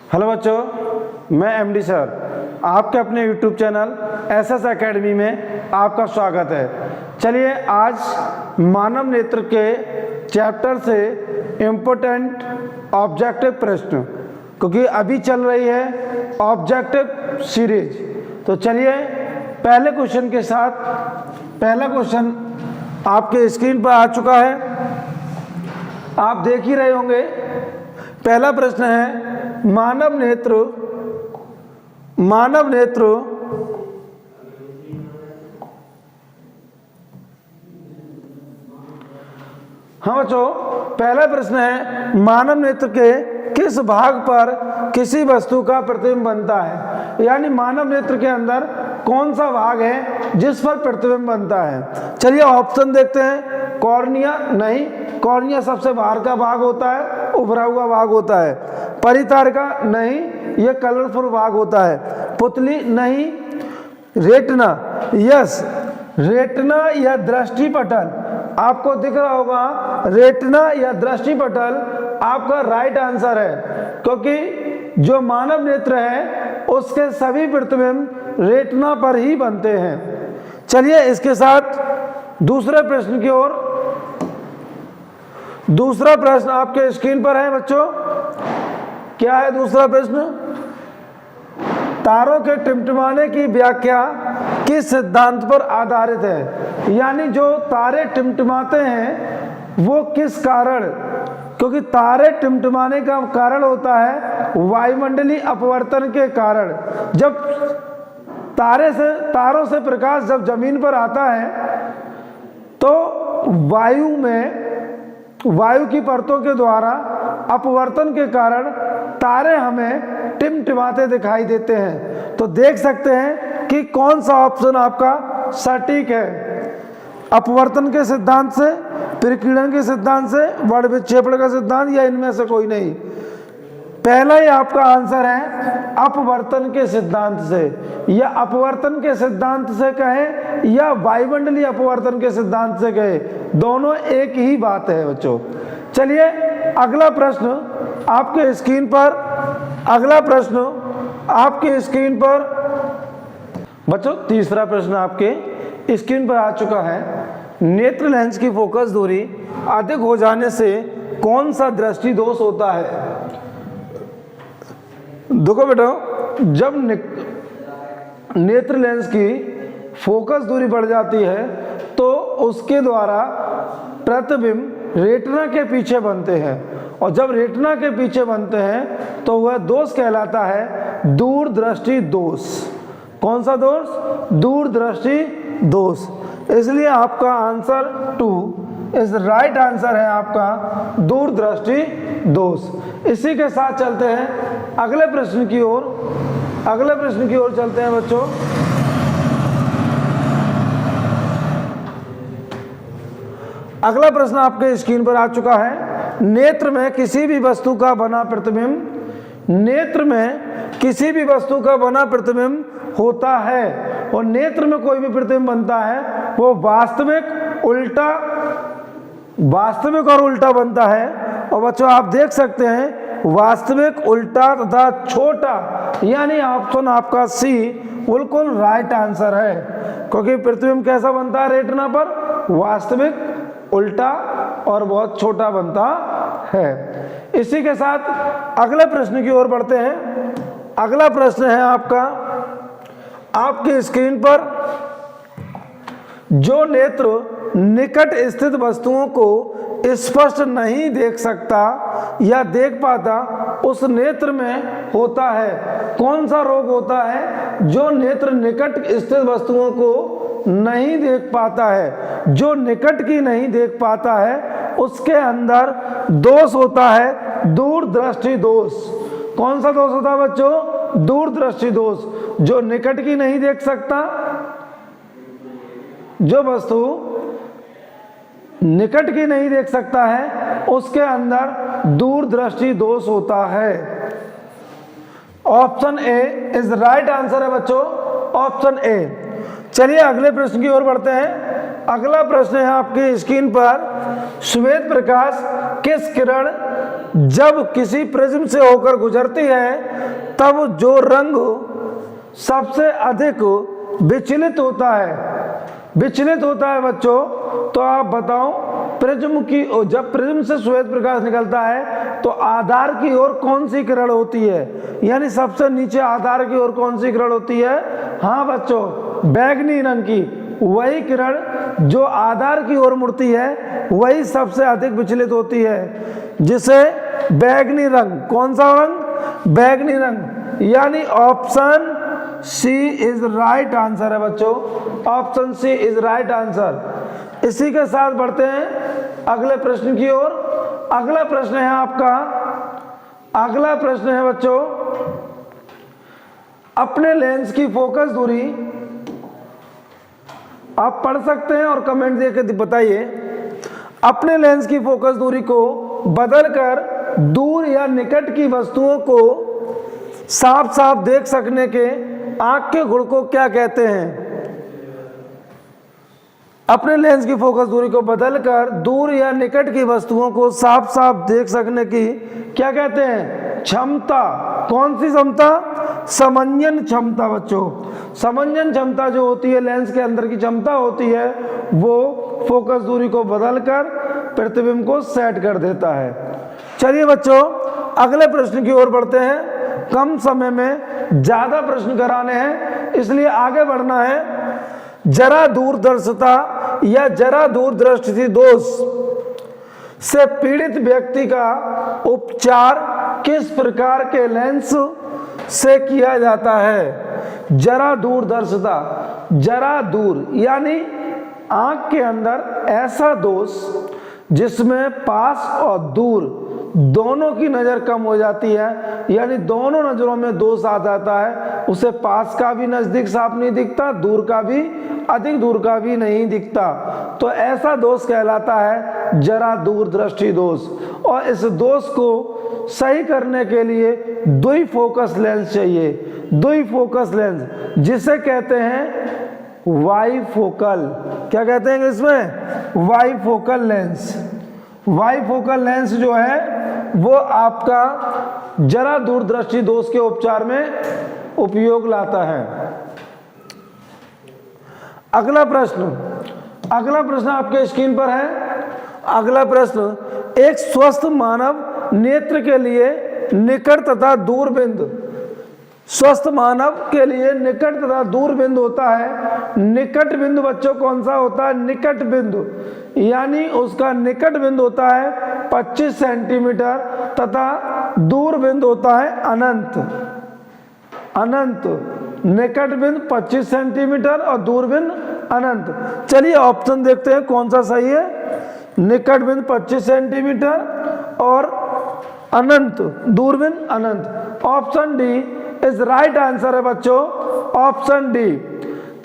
Hello बच्चों, मैं MD sir आपके अपने यूट्यूब चैनल एसएस एकेडमी में आपका स्वागत है। चलिए आज मानव नेत्र के चैप्टर से इम्पोर्टेंट ऑब्जेक्टिव प्रश्न, क्योंकि अभी चल रही है ऑब्जेक्टिव सीरीज। तो चलिए पहले क्वेश्चन के साथ, पहला क्वेश्चन आपके स्क्रीन पर आ चुका है, आप देख ही रहे होंगे। पहला प्रश्न है मानव नेत्र हाँ बच्चों, पहला प्रश्न है मानव नेत्र के किस भाग पर किसी वस्तु का प्रतिबिंब बनता है, यानी मानव नेत्र के अंदर कौन सा भाग है जिस पर प्रतिबिंब बनता है। चलिए ऑप्शन देखते हैं। कॉर्निया नहीं, कॉर्निया सबसे बाहर का भाग होता है, उभरा हुआ भाग होता है। परितारिका नहीं, यह कलरफुल भाग होता है। पुतली नहीं। रेटिना यस, रेटिना या दृष्टिपटल आपको दिख रहा होगा। रेटिना या दृष्टिपटल आपका राइट आंसर है, क्योंकि जो मानव नेत्र है उसके सभी प्रतिबिंब रेटिना पर ही बनते हैं। चलिए इसके साथ दूसरे प्रश्न की ओर। दूसरा प्रश्न आपके स्क्रीन पर है बच्चों। क्या है दूसरा प्रश्न? तारों के टिमटिमाने की व्याख्या किस सिद्धांत पर आधारित है, यानी जो तारे टिमटिमाते हैं वो किस कारण, क्योंकि तारे टिमटिमाने का कारण होता है वायुमंडलीय अपवर्तन के कारण। जब तारों से प्रकाश जब जमीन पर आता है तो वायु की परतों के द्वारा अपवर्तन के कारण तारे हमें टिमटिमाते दिखाई देते हैं। तो देख सकते हैं कि कौन सा ऑप्शन आपका सटीक है। अपवर्तन के सिद्धांत से, प्रकीर्णन के सिद्धांत से, वर्ण विक्षेपण का सिद्धांत, या इनमें से कोई नहीं। पहला ही आपका आंसर है अपवर्तन के सिद्धांत से, या अपवर्तन के सिद्धांत से कहें या वायुमंडलीय अपवर्तन के सिद्धांत से कहें, दोनों एक ही बात है बच्चों। चलिए अगला प्रश्न आपके स्क्रीन पर, अगला प्रश्न आपके स्क्रीन पर बच्चों, तीसरा प्रश्न आपके स्क्रीन पर आ चुका है। नेत्र लेंस की फोकस दूरी अधिक हो जाने से कौन सा दृष्टि दोष होता है? देखो बेटा, जब नेत्र लेंस की फोकस दूरी बढ़ जाती है तो उसके द्वारा प्रतिबिंब रेटिना के पीछे बनते हैं, और जब रेटिना के पीछे बनते हैं तो वह दोष कहलाता है दूरदृष्टि दोष। कौन सा दोष? दूरदृष्टि दोष। इसलिए आपका आंसर 2 इस राइट आंसर है आपका दूरदृष्टि दोष। इसी के साथ चलते हैं अगले प्रश्न की ओर। अगले प्रश्न की ओर चलते हैं बच्चों। अगला प्रश्न आपके स्क्रीन पर आ चुका है। नेत्र में किसी भी वस्तु का बना प्रतिबिंब, नेत्र में किसी भी वस्तु का बना प्रतिबिंब होता है, और नेत्र में कोई भी प्रतिबिंब बनता है वो वास्तविक और उल्टा बनता है। और बच्चों आप देख सकते हैं वास्तविक, उल्टा तथा छोटा, यानी ऑप्शन आपका सी बिल्कुल राइट आंसर है, क्योंकि प्रतिबिंब कैसा बनता है रेटिना पर? वास्तविक, उल्टा और बहुत छोटा बनता है। इसी के साथ अगले प्रश्न की ओर बढ़ते हैं। अगला प्रश्न है आपके स्क्रीन पर। जो नेत्र निकट स्थित वस्तुओं को स्पष्ट नहीं देख सकता या देख पाता, उस नेत्र में होता है कौन सा रोग होता है? जो नेत्र निकट स्थित वस्तुओं को नहीं देख पाता है, जो निकट की नहीं देख पाता है, उसके अंदर दोष होता है दूरदृष्टि दोष। कौन सा दोष होता है बच्चों? दूरदृष्टि दोष। जो निकट की नहीं देख सकता, जो वस्तु निकट की नहीं देख सकता है उसके अंदर दूरदृष्टि दोष होता है। Option A is right answer है बच्चों, ऑप्शन ए। चलिए अगले प्रश्न की ओर बढ़ते हैं। अगला प्रश्न है आपकी स्क्रीन पर। श्वेत प्रकाश किस किरण जब किसी प्रिज्म से होकर गुजरती है तब जो रंग सबसे अधिक विचलित होता है बच्चों, तो आप बताओ प्रिज्म की, जब प्रिज्म से श्वेत प्रकाश निकलता है तो आधार की ओर कौन सी किरण होती है, यानी सबसे नीचे आधार की ओर कौन सी किरण होती है? हाँ बच्चों, बैगनी रंग की। वही किरण जो आधार की ओर मुड़ती है वही सबसे अधिक विचलित होती है, जिसे बैगनी रंग, कौन सा रंग? बैगनी रंग, यानी option C is right answer है बच्चों, option C is right answer. इसी के साथ बढ़ते हैं अगले प्रश्न की ओर। अगला प्रश्न है आपका, अगला प्रश्न है बच्चों, अपने लेंस की फोकस दूरी, आप पढ़ सकते हैं और कमेंट देके बताइए। अपने लेंस की फोकस दूरी को बदलकर दूर या निकट की वस्तुओं को साफ साफ देख सकने के आंख के गुण को क्या कहते हैं? अपने लेंस की फोकस दूरी को बदलकर दूर या निकट की वस्तुओं को साफ साफ देख सकने की क्या कहते हैं? क्षमता। कौन सी क्षमता? समंजन क्षमता बच्चों। समंजन क्षमता जो होती है, लेंस के अंदर की क्षमता होती है, वो फोकस दूरी को बदलकर प्रतिबिंब को सेट कर देता है। चलिए बच्चों अगले प्रश्न की ओर बढ़ते हैं। कम समय में ज्यादा प्रश्न कराने हैं, इसलिए आगे बढ़ना है। जरा दूरदर्शिता या जरा दूरदृष्टि दोष से पीड़ित व्यक्ति का उपचार किस प्रकार के लेंस से किया जाता है? जरा दूरदर्शिता, जरा दूर यानी आंख के अंदर ऐसा दोष जिसमें पास और दूर दोनों की नजर कम हो जाती है, यानी दोनों नजरों में दोष आ जाता है, उसे पास का भी नजदीक साफ नहीं दिखता, दूर का भी, अधिक दूर का भी नहीं दिखता, तो ऐसा दोष कहलाता है जरा दूरदृष्टि दोष। और इस दोष को सही करने के लिए द्विफोकस लेंस चाहिए, द्विफोकस लेंस, जिसे कहते हैं वाइफोकल। क्या कहते हैं इंग्लिश में? वाइफोकल लेंस। वाइफोकल लेंस जो है वो आपका जरा दूरदृष्टि दोष के उपचार में उपयोग लाता है। अगला प्रश्न, अगला प्रश्न आपके स्क्रीन पर है। अगला प्रश्न, एक स्वस्थ मानव नेत्र के लिए निकट तथा दूर बिंदु, स्वस्थ मानव के लिए निकट तथा दूर बिंदु होता है। निकट बिंदु बच्चों कौन सा होता है? निकट बिंदु, यानी उसका निकट बिंदु होता है 25 सेंटीमीटर तथा दूर बिंदु होता है अनंत। अनंत, निकट बिंदु 25 सेंटीमीटर और दूर बिंदु अनंत। चलिए ऑप्शन देखते हैं कौन सा सही है। निकट बिंदु 25 सेंटीमीटर और अनंत, दूरबीन अनंत। Option D is right answer है बच्चों, ऑप्शन डी।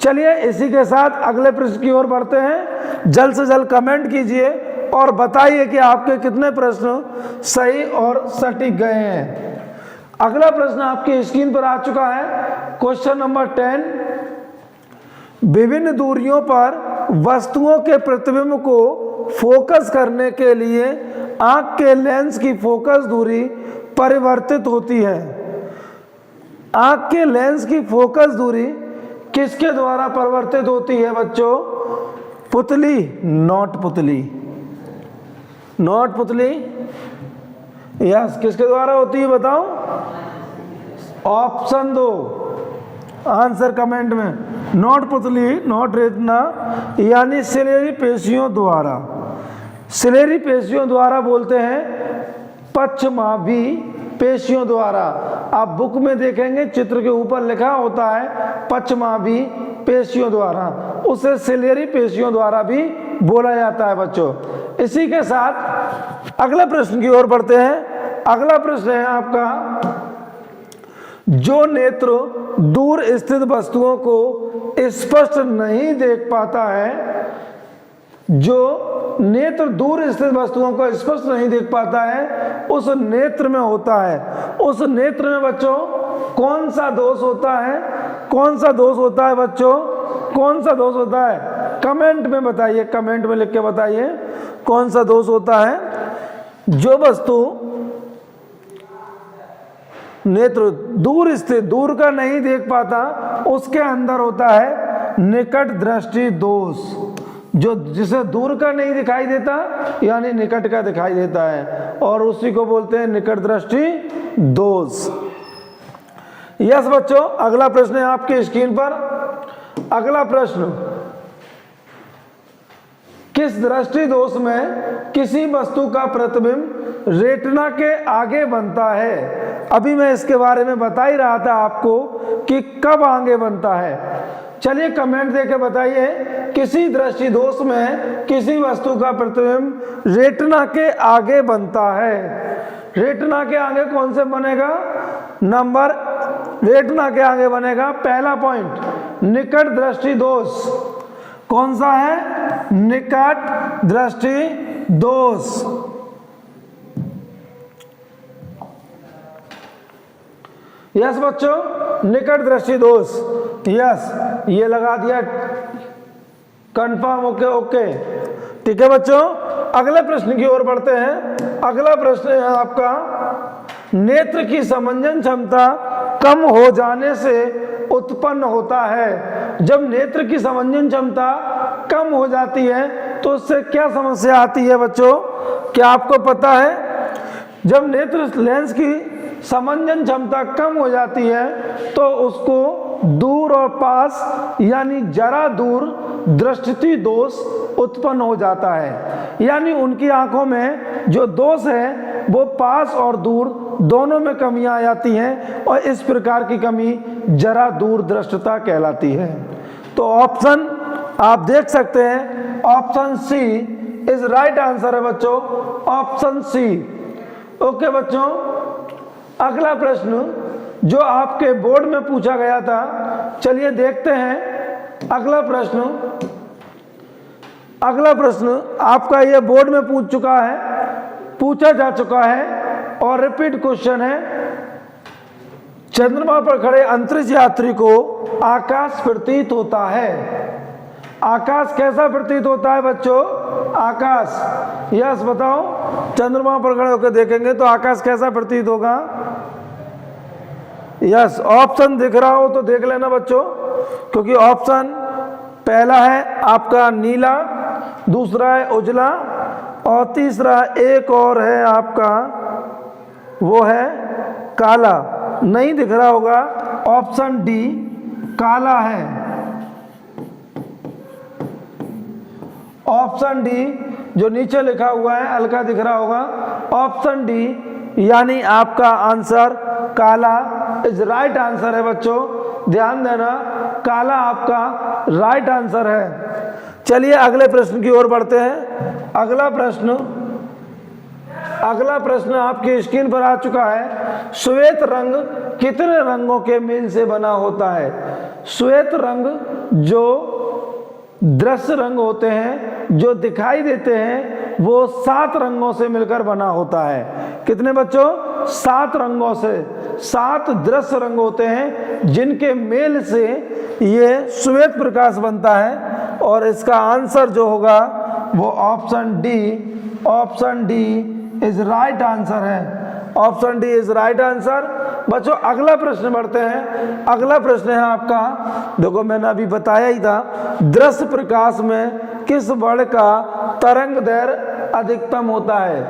चलिए इसी के साथ अगले प्रश्न की ओर बढ़ते हैं। जल्द से जल्द कमेंट कीजिए और बताइए कि आपके कितने प्रश्न सही और सटीक गए हैं। अगला प्रश्न आपकी स्क्रीन पर आ चुका है, क्वेश्चन नंबर 10। विभिन्न दूरियों पर वस्तुओं के प्रतिबिंब को फोकस करने के लिए आंख के लेंस की फोकस दूरी परिवर्तित होती है। आंख के लेंस की फोकस दूरी किसके द्वारा परिवर्तित होती है बच्चों? पुतली, नॉट पुतली, नॉट पुतली, यस, किसके द्वारा होती है बताओ? ऑप्शन दो आंसर कमेंट में। नॉट पुतली, नॉट रेटिना, यानी सिलेरी पेशियों द्वारा। सिलेरी पेशियों द्वारा बोलते हैं पक्षमाभी पेशियों द्वारा। आप बुक में देखेंगे चित्र के ऊपर लिखा होता है पक्षमाभी पेशियों द्वारा, उसे सिलेरी पेशियों द्वारा भी बोला जाता है बच्चों। इसी के साथ अगले प्रश्न की ओर बढ़ते हैं। अगला प्रश्न है आपका, जो नेत्र दूर स्थित वस्तुओं को स्पष्ट नहीं देख पाता है, जो नेत्र दूर स्थित वस्तुओं को स्पष्ट नहीं देख पाता है, उस नेत्र में होता है, उस नेत्र में बच्चों कौन सा दोष होता है? कौन सा दोष होता है बच्चों? कौन सा दोष होता है? कमेंट में बताइए, कमेंट में लिख के बताइए कौन सा दोष होता है। जो वस्तु नेत्र दूर स्थित, दूर का नहीं देख पाता, उसके अंदर होता है निकट दृष्टि दोष। जो जिसे दूर का नहीं दिखाई देता यानी निकट का दिखाई देता है, और उसी को बोलते हैं निकट दृष्टि दोष। यस बच्चों, अगला प्रश्न है आपके स्क्रीन पर। अगला प्रश्न, किस दृष्टि दोष में किसी वस्तु का प्रतिबिंब रेटिना के आगे बनता है? अभी मैं इसके बारे में बता ही रहा था आपको कि कब आगे बनता है। चलिए कमेंट देके बताइए, किसी दृष्टि दोष में किसी वस्तु का प्रतिबिंब रेटिना के आगे बनता है। रेटिना के आगे कौन से बनेगा? नंबर रेटिना के आगे बनेगा, पहला पॉइंट निकट दृष्टि दोष। कौन सा है? निकट दृष्टि दोष। यस बच्चों, निकट दृष्टि दोष। यस, ये लगा दिया कंफर्म। ओके ओके, ठीक है बच्चों। अगले प्रश्न की ओर बढ़ते हैं। अगला प्रश्न है आपका, नेत्र की समंजन क्षमता कम हो जाने से उत्पन्न होता है। जब नेत्र की समंजन क्षमता कम हो जाती है तो उससे क्या समस्या आती है बच्चों? क्या आपको पता है? जब नेत्र लेंस की समंजन क्षमता कम हो जाती है तो उसको दूर और पास यानी जरा दूर दृष्टि दोष उत्पन्न हो जाता है। यानी उनकी आंखों में जो दोष है वो पास और दूर दोनों में कमियां आ जाती हैं, और इस प्रकार की कमी जरा दूर दृष्टता कहलाती है। तो ऑप्शन आप देख सकते हैं, option C is right answer है बच्चों, ऑप्शन सी। ओके बच्चों, अगला प्रश्न जो आपके बोर्ड में पूछा गया था, चलिए देखते हैं अगला प्रश्न। अगला प्रश्न आपका ये बोर्ड में पूछा जा चुका है और रिपीट क्वेश्चन है। चंद्रमा पर खड़े अंतरिक्ष यात्री को आकाश प्रतीत होता है। आकाश कैसा प्रतीत होता है बच्चों? आकाश, यस बताओ। चंद्रमा पर खड़े होकर देखेंगे तो आकाश कैसा प्रतीत होगा? यस, ऑप्शन दिख रहा हो तो देख लेना बच्चों, क्योंकि ऑप्शन पहला है आपका नीला, दूसरा है उजला, और तीसरा एक और है आपका, वो है काला। नहीं दिख रहा होगा, ऑप्शन डी काला है। ऑप्शन डी जो नीचे लिखा हुआ है हल्का दिख रहा होगा, ऑप्शन डी यानी आपका आंसर काला इज राइट आंसर है बच्चों। ध्यान देना, काला आपका राइट आंसर है। चलिए अगले प्रश्न की ओर बढ़ते हैं। अगला प्रश्न आपकी स्क्रीन पर आ चुका है। श्वेत रंग कितने रंगों के मेल से बना होता है? श्वेत रंग जो दृश्य रंग होते हैं, जो दिखाई देते हैं, वो 7 रंगों से मिलकर बना होता है। कितने बच्चों? 7 रंगों से। 7 दृश्य रंग होते हैं जिनके मेल से ये श्वेत प्रकाश बनता है, और इसका आंसर जो होगा वो option D is right answer है। Option D is right answer. बच्चों अगला प्रश्न बढ़ते हैं। अगला प्रश्न है आपका, देखो मैंने अभी बताया ही था, दृश्य प्रकाश में किस वर्ण का तरंग दैर्घ्य अधिकतम होता है?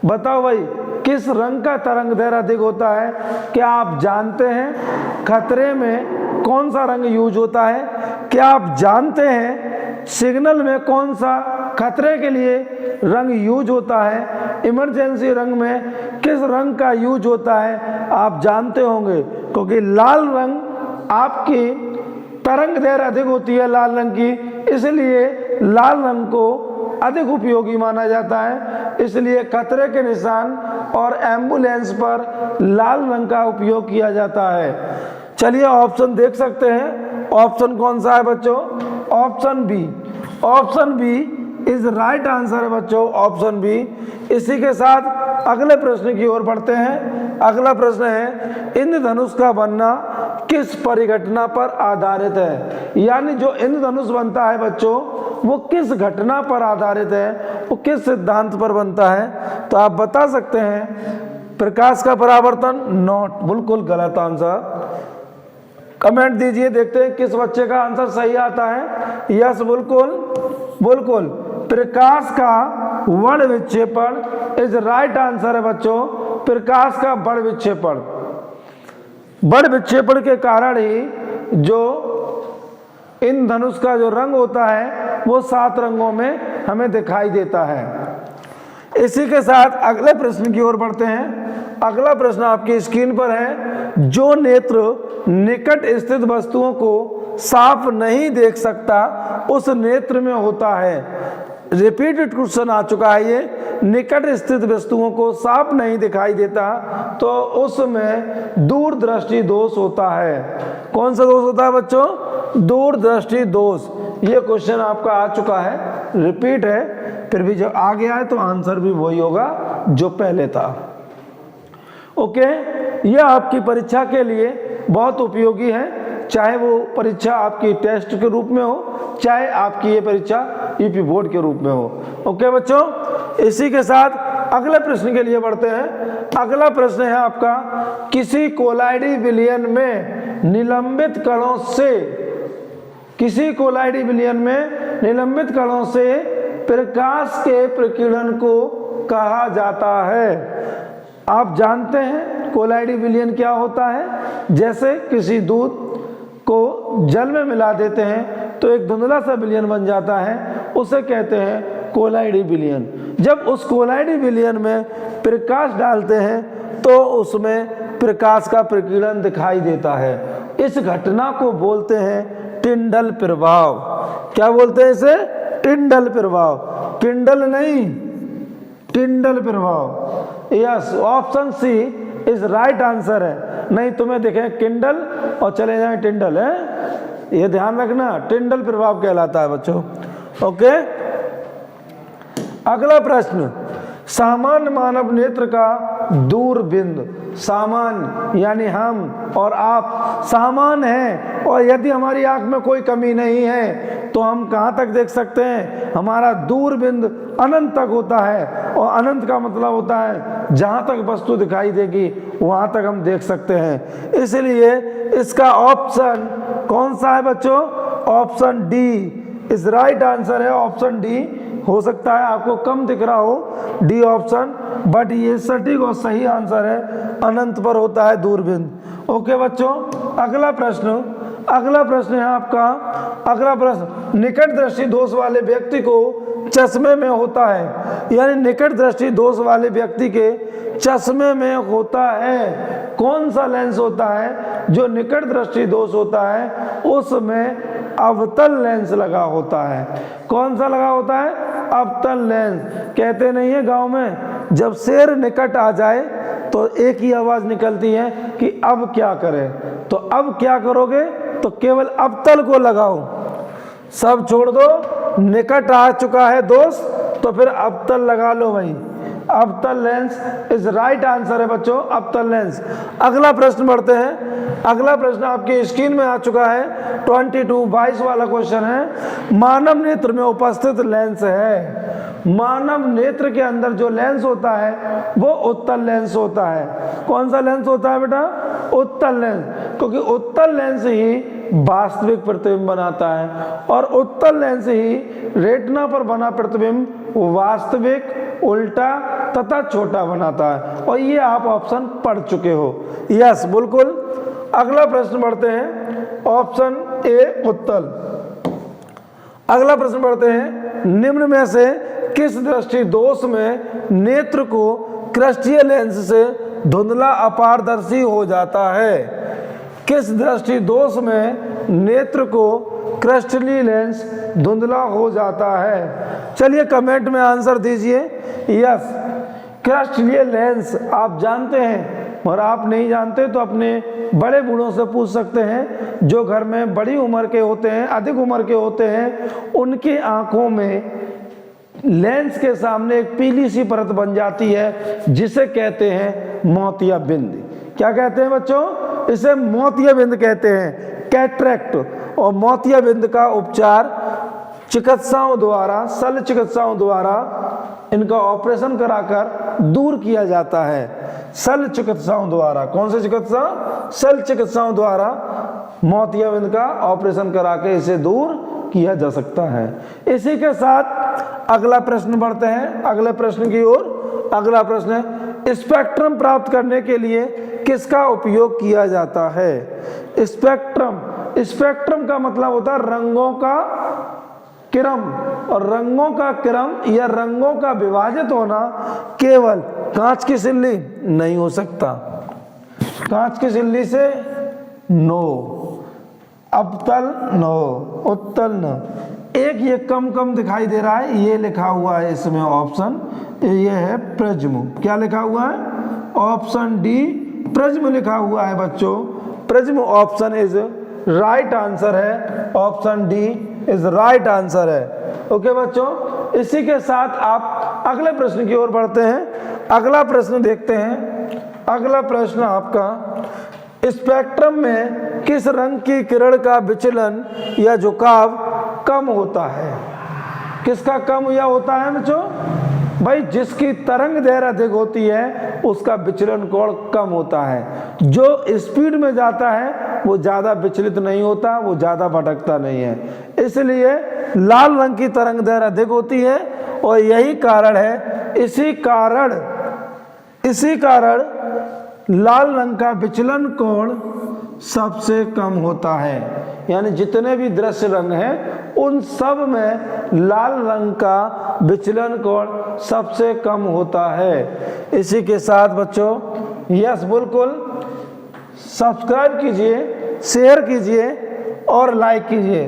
बताओ भाई, किस रंग का तरंग दैर्घ्य अधिक होता है? क्या आप जानते हैं खतरे में कौन सा रंग यूज होता है? क्या आप जानते हैं सिग्नल में कौन सा खतरे के लिए रंग यूज होता है? इमरजेंसी रंग में किस रंग का यूज होता है? आप जानते होंगे, क्योंकि लाल रंग आपकी तरंग दैर्घ्य अधिक होती है लाल रंग की, इसलिए लाल रंग को अधिक उपयोगी माना जाता है। इसलिए खतरे के निशान और एम्बुलेंस पर लाल रंग का उपयोग किया जाता है। चलिए ऑप्शन देख सकते हैं, ऑप्शन कौन सा है बच्चों? Option B. Option B is right answer है बच्चों, ऑप्शन बी। इसी के साथ अगले प्रश्न की ओर बढ़ते हैं। अगला प्रश्न है, इंद्रधनुष का बनना किस परिघटना पर आधारित है? यानी जो इंद्रधनुष बनता है बच्चों, वो किस घटना पर आधारित है, वो किस सिद्धांत पर बनता है? तो आप बता सकते हैं, प्रकाश का परावर्तन नॉट, बिल्कुल गलत आंसर। कमेंट दीजिए, देखते हैं किस बच्चे का आंसर सही आता है। यस, बिल्कुल बिल्कुल, प्रकाश का वर्ण विक्षेपण इज राइट आंसर है बच्चों। प्रकाश का वर्ण विक्षेपण, वर्ण विक्षेपण के कारण ही जो इंद्रधनुष का जो रंग होता है वो 7 रंगों में हमें दिखाई देता है। इसी के साथ अगले प्रश्न की ओर बढ़ते हैं। अगला प्रश्न आपकी स्क्रीन पर है। जो नेत्र निकट स्थित वस्तुओं को साफ नहीं देख सकता उस नेत्र में होता है। रिपीटेड क्वेश्चन आ चुका है ये। निकट स्थित वस्तुओं को साफ नहीं दिखाई देता तो उसमें दूरदृष्टि दोष होता है। कौन सा दोष होता है बच्चों? दूरदृष्टि दोष। ये क्वेश्चन आपका आ चुका है, रिपीट है, फिर भी जब आ गया है तो आंसर भी वही होगा जो पहले था। ओके, यह आपकी परीक्षा के लिए बहुत उपयोगी है, चाहे वो परीक्षा आपकी टेस्ट के रूप में हो, चाहे आपकी ये परीक्षा यूपी बोर्ड के रूप में हो। ओके बच्चों, इसी के साथ अगले प्रश्न के लिए बढ़ते हैं। अगला प्रश्न है आपका, किसी कोलाइडी विलयन में निलंबित कणों से, किसी कोलाइडी विलयन में निलंबित कणों से प्रकाश के प्रकीर्णन को कहा जाता है। आप जानते हैं कोलाइडी विलयन क्या होता है? जैसे किसी दूध को जल में मिला देते हैं तो एक धुंधला सा विलयन बन जाता है, उसे कहते हैं कोलाइडी विलयन। जब उस कोलाइडी विलयन में प्रकाश डालते हैं तो उसमें प्रकाश का प्रकीर्णन दिखाई देता है। इस घटना को बोलते हैं टिंडल प्रभाव। क्या बोलते हैं इसे? टिंडल प्रभाव। किंडल नहीं, टिंडल प्रभाव। Yes, option C is right answer है। नहीं तुम्हें देखें किंडल और चले जाए टिंडल, है ये ध्यान रखना, टिंडल प्रभाव कहलाता है बच्चों। ओके, अगला प्रश्न, सामान्य मानव नेत्र का दूरबिंद। सामान्य यानी हम और आप समान हैं, और यदि हमारी आंख में कोई कमी नहीं है तो हम कहाँ तक देख सकते हैं? हमारा दूरबिंद अनंत तक होता है, और अनंत का मतलब होता है जहाँ तक वस्तु दिखाई देगी वहाँ तक हम देख सकते हैं। इसलिए इसका ऑप्शन कौन सा है बच्चों? Option D is right answer है। ऑप्शन डी हो सकता है आपको कम दिख रहा हो डी ऑप्शन, बट ये सटीक और सही आंसर है, अनंत पर होता है दूरबिंद। ओके बच्चों, अगला प्रश्न, अगला प्रश्न है आपका, अगला प्रश्न, निकट दृष्टि दोष वाले व्यक्ति को चश्मे में होता है, यानी निकट दृष्टि दोष वाले व्यक्ति के चश्मे में होता है। कौन सा लेंस होता है जो निकट दृष्टि दोष होता है? उसमें अवतल लेंस लगा होता है। कौन सा लगा होता है? अवतल लेंस। कहते नहीं है गांव में, जब शेर निकट आ जाए तो एक ही आवाज निकलती है कि अब क्या करें। तो अब क्या करोगे? तो केवल अवतल को लगाओ, सब छोड़ दो, निकट आ चुका है दोस्त तो फिर अवतल लगा लो भाई। अवतल लेंस इज राइट आंसर है बच्चों, अवतल लेंस। अगला प्रश्न बढ़ते हैं। अगला प्रश्न आपकी स्क्रीन में आ चुका है, 22 वाला क्वेश्चन है। मानव नेत्र में उपस्थित लेंस है। मानव नेत्र के अंदर जो लेंस होता है वो उत्तल लेंस होता है। कौन सा लेंस होता है बेटा? उत्तल लेंस, क्योंकि उत्तल लेंस ही वास्तविक प्रतिबिंब बनाता है, और उत्तल लेंस ही रेटिना पर बना प्रतिबिंब वास्तविक, उल्टा तथा छोटा बनाता है। और ये आप ऑप्शन पढ़ चुके हो। यस बिल्कुल। अगला प्रश्न बढ़ते हैं, ऑप्शन ए उत्तल। अगला प्रश्न बढ़ते हैं, निम्न में से किस दृष्टि दोष में नेत्र को कृष्टीय लेंस से धुंधला अपारदर्शी हो जाता है? किस दृष्टि दोष में नेत्र को कृष्टीय लेंस धुंधला हो जाता है? चलिए कमेंट में आंसर दीजिए। यस, कृष्टीय लेंस आप जानते हैं, और आप नहीं जानते तो अपने बड़े बूढ़ों से पूछ सकते हैं, जो घर में बड़ी उम्र के होते हैं, अधिक उम्र के होते हैं, उनकी आंखों में लेंस के सामने एक पीली सी परत बन जाती है जिसे कहते हैं मोतिया बिंद। क्या कहते हैं बच्चों? इसे मोतिया बिंद कहते हैं, कैटरेक्ट। और मोतिया बिंद का उपचार चिकित्साओं द्वारा, शल्य चिकित्साओं द्वारा इनका ऑपरेशन कराकर दूर किया जाता है शल्य चिकित्साओं द्वारा। कौन सी चिकित्सा? शल्य चिकित्साओं द्वारा मोतियाबिंद का ऑपरेशन करा के इसे दूर किया जा सकता है। इसी के साथ अगला प्रश्न बढ़ते हैं अगले प्रश्न की ओर। अगला प्रश्न है, स्पेक्ट्रम प्राप्त करने के लिए किसका उपयोग किया जाता है? स्पेक्ट्रम का मतलब होता है रंगों का क्रम, और रंगों का क्रम या रंगों का विभाजित होना केवल कांच की सिल्ली नहीं हो सकता। कांच की सिल्ली से नो, अवतल नो, उत्तल न। एक ये कम दिखाई दे रहा है, ये लिखा हुआ है इसमें ऑप्शन, ये है प्रिज्म। क्या लिखा हुआ है? ऑप्शन डी प्रिज्म लिखा हुआ है बच्चों। Prism option is right answer है, option D is right answer है। ओके बच्चों, इसी के साथ आप अगले प्रश्न की ओर बढ़ते हैं। अगला प्रश्न देखते हैं। अगला प्रश्न आपका, स्पेक्ट्रम में किस रंग की किरण का विचलन या झुकाव कम होता है? किसका कम या होता है बच्चों? भाई जिसकी तरंग दैर्घ्य अधिक होती है उसका विचलन कोण कम होता है। जो स्पीड में जाता है वो ज्यादा विचलित नहीं होता, वो ज्यादा भटकता नहीं है, इसलिए लाल रंग की तरंग दैर्घ्य अधिक होती है। और यही कारण है, इसी कारण लाल रंग का विचलन कोण सबसे कम होता है। यानी जितने भी दृश्य रंग हैं उन सब में लाल रंग का विचलन कोण सबसे कम होता है। इसी के साथ बच्चों, यस बिल्कुल, सब्सक्राइब कीजिए, शेयर कीजिए और लाइक कीजिए।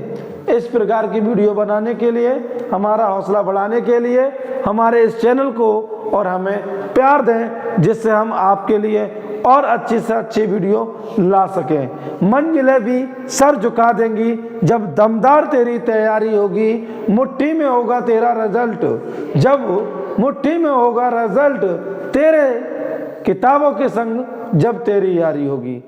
इस प्रकार की वीडियो बनाने के लिए, हमारा हौसला बढ़ाने के लिए हमारे इस चैनल को और हमें प्यार दें, जिससे हम आपके लिए और अच्छी से अच्छी वीडियो ला सकें। मंजिलें भी सर झुका देंगी जब दमदार तेरी तैयारी होगी, मुट्ठी में होगा तेरा रिजल्ट, जब मुट्ठी में होगा रिजल्ट तेरे किताबों के संग जब तेरी यारी होगी।